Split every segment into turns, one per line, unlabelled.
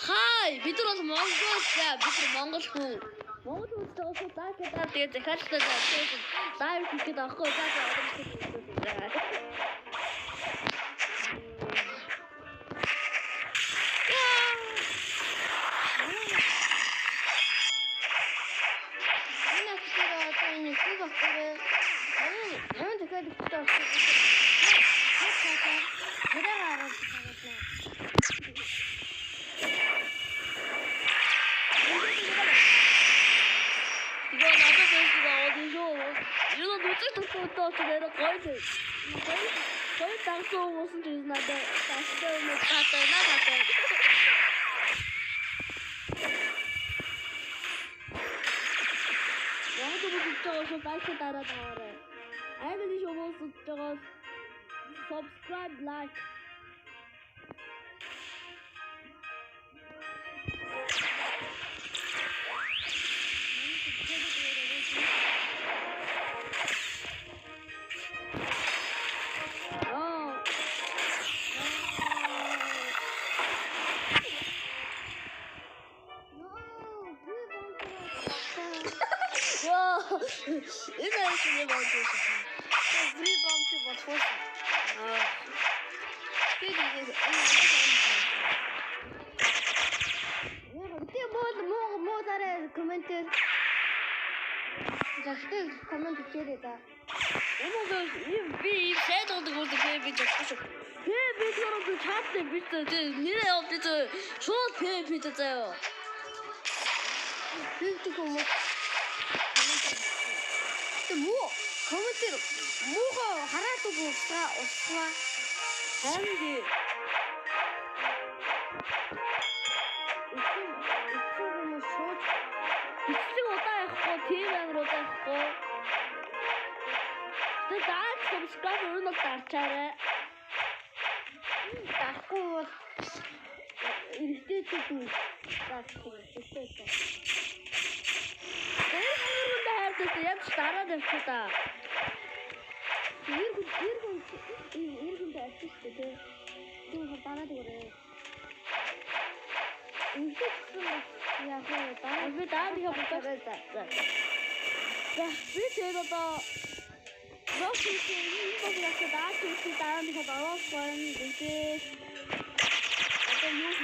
Хай, бид нар бол Монголчаа, бид нар Монгол хүн. Монгол хүн зөвхөн лайкаар тэгээд захиалтай тэгээд лайв хийхэд авахгүй subscribe, like. Comment хийлээ да. Би сайд гэдэг үү би жишээ. Би өөрөө чаттай би нэрээ явуулж шууд пи заяа. Тэгтэг юм уу? Муу комментэр муухай хараад усгаа. Ханди. Subscribe өрнөг дарчаарай. Дахгүй бол иргэдэд даачих. Яг стараад явчих та. Иргэн даачих дээ. Тийм дараад өгөөрэй. Яг даа. Би даад явуулаад за. Би тэгээд одоо Rocky is about to sit down because I was born in this. I don't know if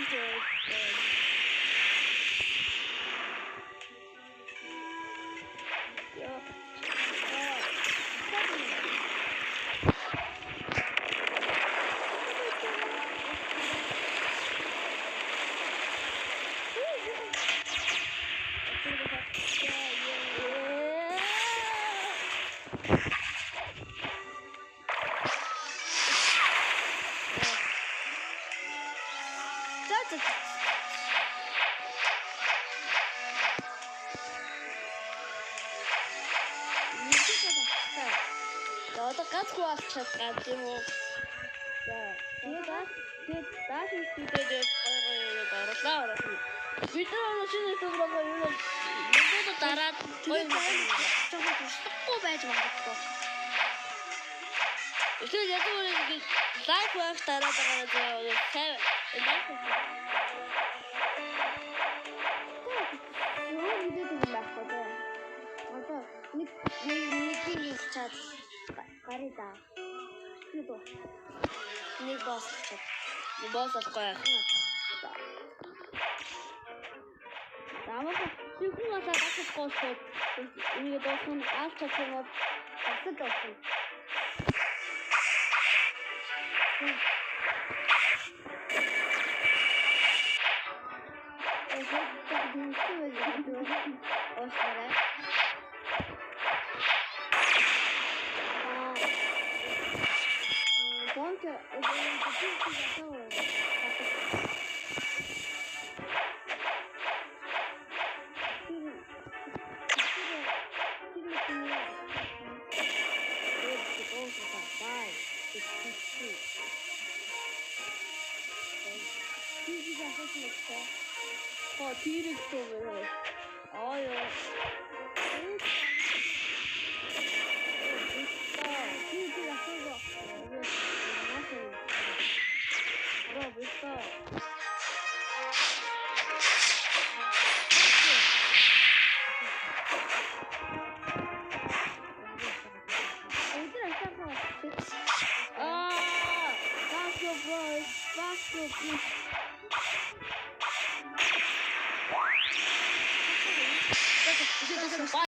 boss of course. Go.